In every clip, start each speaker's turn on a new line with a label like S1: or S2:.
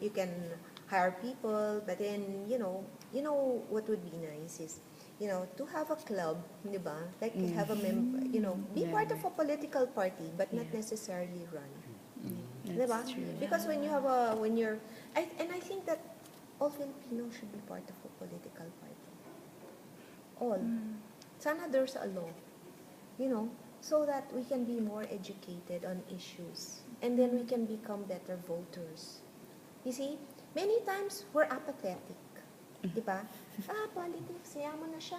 S1: you can hire people, but then, what would be nice is, to have a club, di ba? Like have a be part of a political party, but not necessarily run. Di ba? Because when you're, and I think that all Filipinos should be part of a political party. All. Sana there's a law, so that we can be more educated on issues. And then we can become better voters. You see, many times we're apathetic. Diba? Politics, kaya mo na siya.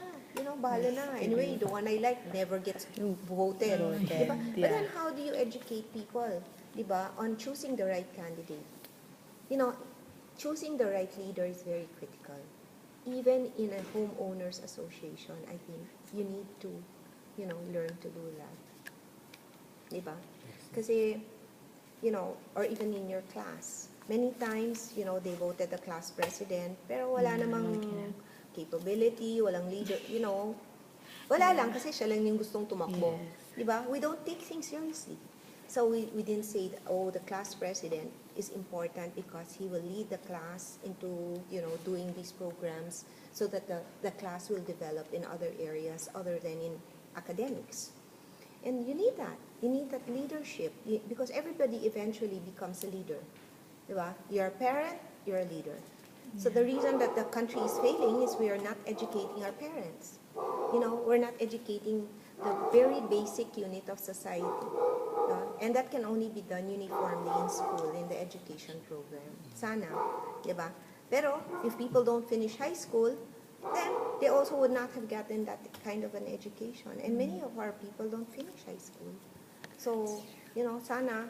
S1: Bahala na. Anyway, the one I like never gets voted. Diba? But then how do you educate people, diba, on choosing the right candidate? Choosing the right leader is very critical. Even in a homeowners association, I think you need to, learn to do that. Diba? Kasi, or even in your class. Many times, they voted the class president, pero wala namang capability, walang leader, wala lang kasi siya lang yung gustong tumakbo. Diba? We don't take things seriously. So we didn't say, the class president is important because he will lead the class into, doing these programs so that the class will develop in other areas other than in academics. And you need that. You need that leadership because everybody eventually becomes a leader. Diba? You're a parent, you're a leader. So the reason that the country is failing is we are not educating our parents. We're not educating the very basic unit of society. And that can only be done uniformly in school, in the education program. Sana, diba? Pero if people don't finish high school, then they also would not have gotten that kind of an education. And many of our people don't finish high school. So, sana,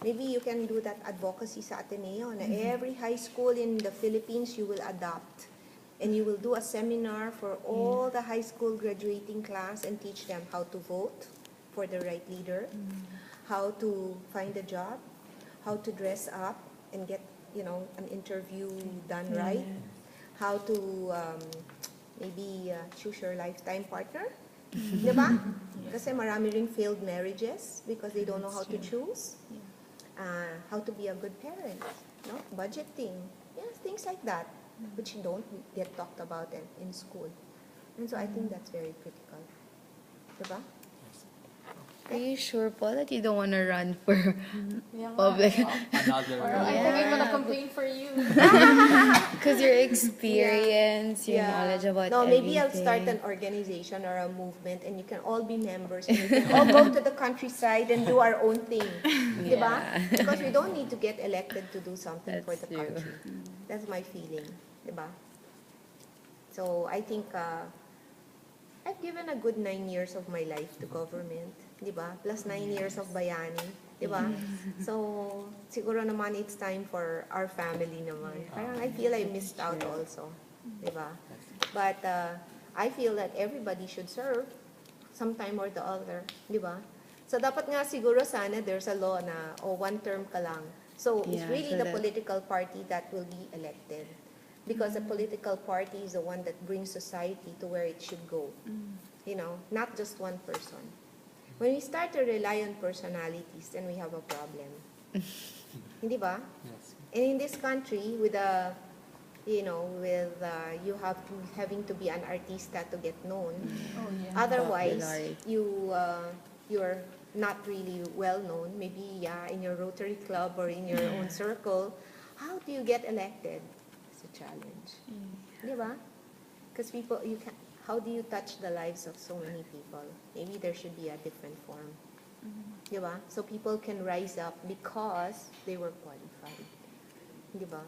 S1: maybe you can do that advocacy sa Ateneo na every high school in the Philippines you will adopt. And you will do a seminar for all the high school graduating class and teach them how to vote for the right leader, how to find a job, how to dress up and get, an interview done right, how to maybe choose your lifetime partner. Diba? Kasi marami ring failed marriages because they don't know how to choose. How to be a good parent, budgeting, things like that, which don't get talked about in school. And so I think that's very critical. Diba?
S2: Are you sure, Paul, that you don't want to run for public?
S3: Another.
S4: I think I'm gonna complain for you.
S2: Because your experience, your knowledge about
S1: maybe I'll
S2: everything.
S1: start an organization or a movement and you can all be members and we can all go to the countryside and do our own thing. Diba? Because we don't need to get elected to do something for the country. That's my feeling. Diba? So I think I've given a good 9 years of my life to government. Diba? Plus 9 years of bayani. Diba? So, siguro naman it's time for our family naman. Parang I feel I missed out also. Diba? But I feel that everybody should serve sometime or the other. Diba? So, dapat nga siguro sana there's a law na, one term ka lang. So, it's really the political party that will be elected. Because the political party is the one that brings society to where it should go. Not just one person. When we start to rely on personalities, then we have a problem. Hindi ba?
S3: Yes.
S1: And in this country, with you having to be an artista to get known. Otherwise, you're not really well known. Maybe in your Rotary Club or in your own circle. How do you get elected? It's a challenge. Di ba? Because how do you touch the lives of so many people? Maybe there should be a different form. Di ba? So people can rise up because they were qualified. Di ba?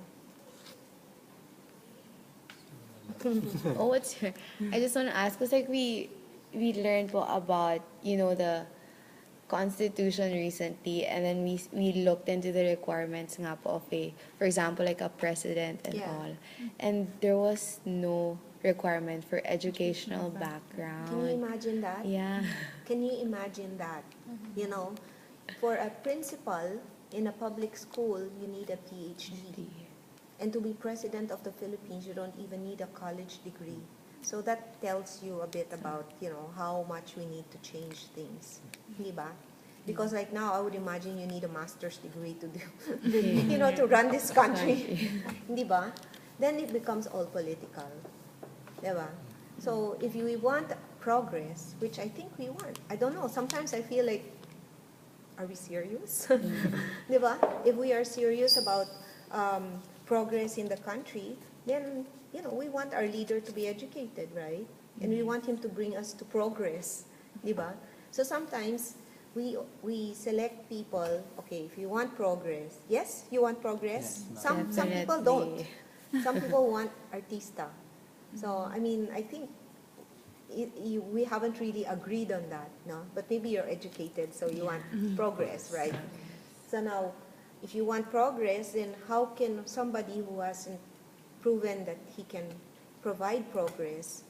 S2: I just want to ask, because like we learned about, the Constitution recently, and then we looked into the requirements nga po of for example, like a president and all. And there was no requirement for educational background.
S1: Can you imagine that?
S2: Yeah.
S1: Can you imagine that? For a principal in a public school, you need a PhD. And to be president of the Philippines, you don't even need a college degree. So that tells you a bit about, how much we need to change things. Di ba? Because like now, I would imagine you need a master's degree to do,
S2: Yeah.
S1: to run this country. Di ba? Then it becomes all political. Di ba? So if we want progress, which I think we want, I don't know, sometimes I feel like, are we serious? Di ba? If we are serious about progress in the country, then, we want our leader to be educated, right? And we want him to bring us to progress. Di ba? So sometimes, we select people, okay, if you want progress, yes, you want progress?
S3: Yes,
S1: Some people don't. Some people want artista. So, I think we haven't really agreed on that, no? But maybe you're educated, so you want progress, right? So now, if you want progress, then how can somebody who hasn't proven that he can provide progress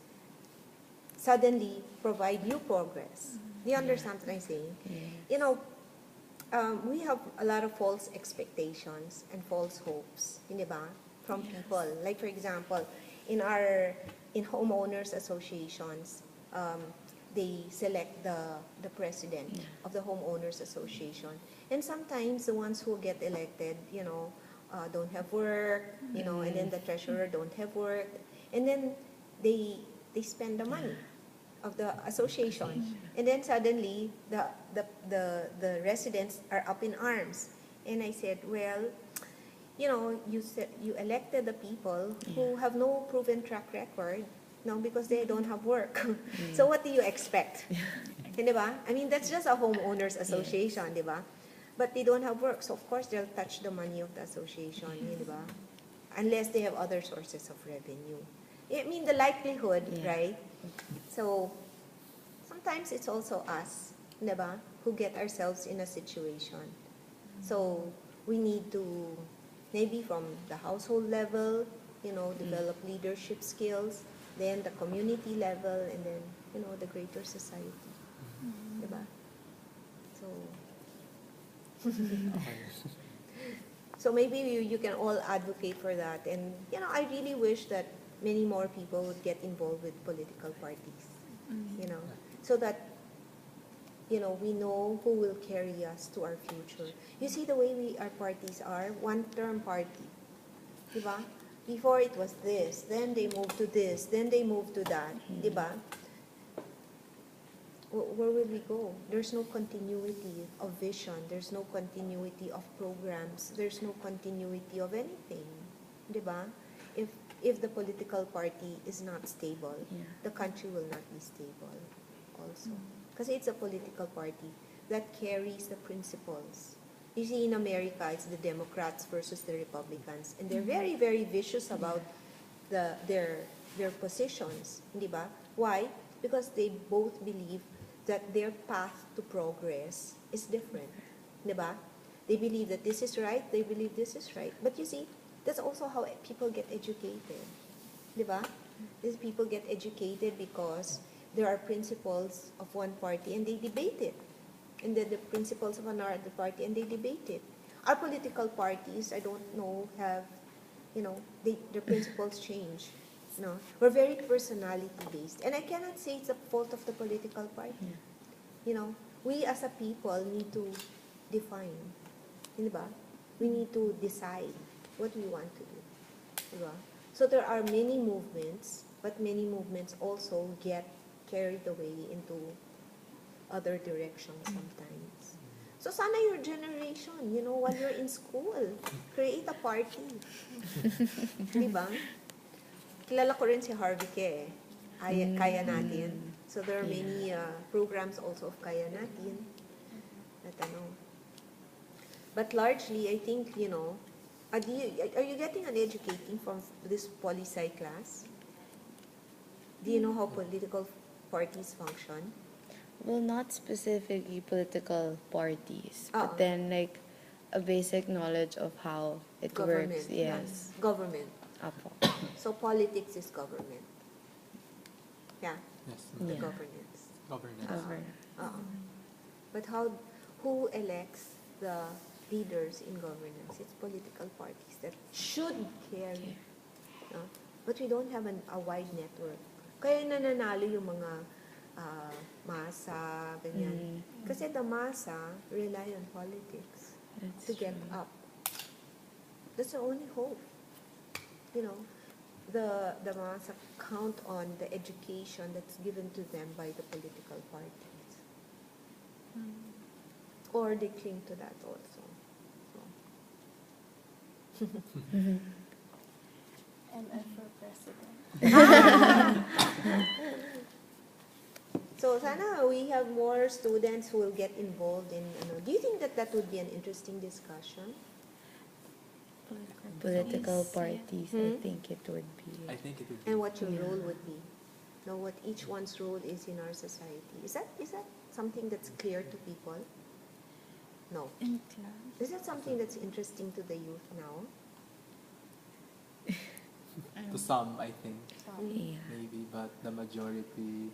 S1: suddenly provide you progress? Do you understand what I'm saying? We have a lot of false expectations and false hopes, di ba, from people. Like for example, in homeowners associations, they select the president of the homeowners association, and sometimes the ones who get elected, don't have work, and then the treasurer don't have work, and then they spend the money of the association, and then suddenly the residents are up in arms. And I said, well, you elected the people who have no proven track record, no, because they don't have work. So what do you expect? Di ba? That's just a homeowners association, di ba? But they don't have work, so of course they'll touch the money of the association, di ba? Unless they have other sources of revenue. The likelihood, right? So, sometimes it's also us, diba, who get ourselves in a situation. So, we need to, maybe from the household level, develop leadership skills, then the community level, and then, the greater society. Diba? So, so maybe you can all advocate for that. And, I really wish that many more people would get involved with political parties, so that, we know who will carry us to our future. You see the way our parties are, one-term party, diba? Before it was this, then they moved to this, then they moved to that, diba? Where will we go? There's no continuity of vision, there's no continuity of programs, there's no continuity of anything, diba? If the political party is not stable, the country will not be stable also. Because it's a political party that carries the principles. You see, in America, it's the Democrats versus the Republicans, and they're very, very vicious about their positions, di ba? Why? Because they both believe that their path to progress is different, di ba? They believe that this is right, they believe this is right. But you see, that's also how people get educated, di ba? These people get educated because there are principles of one party and they debate it. And then the principles of another party and they debate it. Our political parties, I don't know, have, their principles change. No, we're very personality based. And I cannot say it's the fault of the political party. We as a people need to define, diba? We need to decide what we want to do, diba? So there are many movements, but many movements also get carried away into other directions sometimes. So sana your generation, while you're in school, create a party. Diba? Kilala ko rin si Harvey Ke, Kaya Natin. So there are many programs also of Kaya Natin. But largely, I think, are you getting an educating from this poli-sci class? Do you know how political parties function?
S2: Well, not specifically political parties, but then like a basic knowledge of how it works. Yes.
S1: Government.
S2: Apo.
S1: So politics is government. Yeah.
S3: Yes.
S1: The
S2: Yeah.
S1: governance.
S3: Governance.
S1: But who elects the leaders in governance? It's political parties that should carry. But we don't have a wide network. Kaya nananalo yung mga masa, ganyan. Kasi the masa rely on politics
S2: That's
S1: to get
S2: true.
S1: up. That's the only hope. You know, the masa count on the education that's given to them by the political parties. Or they cling to that also. So.
S4: MF for president.
S1: So sana we have more students who will get involved in, do you think that that would be an interesting discussion?
S2: Political
S4: Yes,
S2: parties,
S1: yeah.
S2: I think it would be.
S3: I think it would be.
S1: And what your
S2: Yeah.
S1: role would be? Know what each one's role is in our society. Is that something that's clear to people? No.
S4: In class.
S1: Is that something that's interesting to the youth now?
S3: To some, I think,
S2: Yeah.
S3: maybe, but the majority,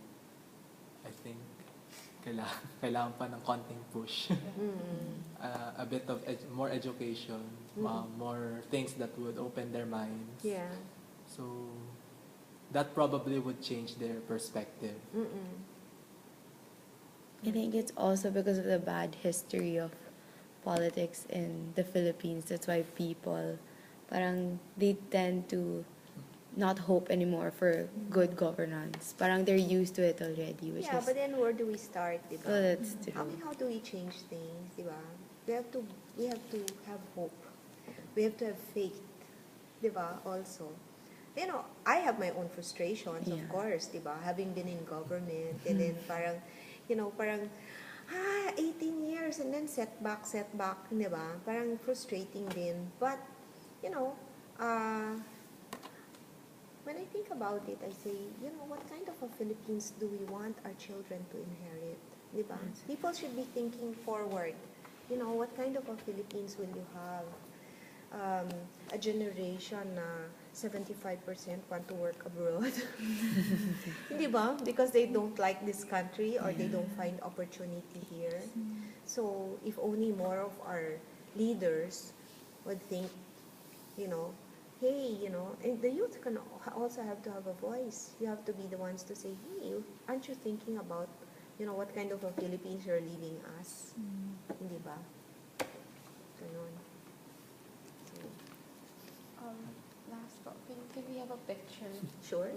S3: I think, kailangan pa ng konting push. A bit of more education, more things that would open their minds.
S1: Yeah.
S3: So that probably would change their perspective.
S2: I think it's also because of the bad history of politics in the Philippines. That's why people, parang they tend to not hope anymore for good governance. Parang they're used to it already, which
S1: Yeah,
S2: is
S1: but then where do we start, diba?
S2: oh, that's true.
S1: How do we change things, diba? We have to have hope. We have to have faith, diba? Also, I have my own frustrations, of
S2: Yeah.
S1: course, diba? Having been in government, and then parang 18 years and then setback, diba? Parang frustrating din. But, when I think about it, I say, what kind of a Philippines do we want our children to inherit? Diba? People should be thinking forward. What kind of a Philippines will you have? A generation na 75% want to work abroad. Diba? Because they don't like this country or they don't find opportunity here. So, if only more of our leaders would think, hey, and the youth can also have to have a voice. You have to be the ones to say, hey, aren't you thinking about, what kind of a Philippines you're leaving us? Hindi ba? Ganon. So,
S4: Last thought, can we have a picture?
S1: sure.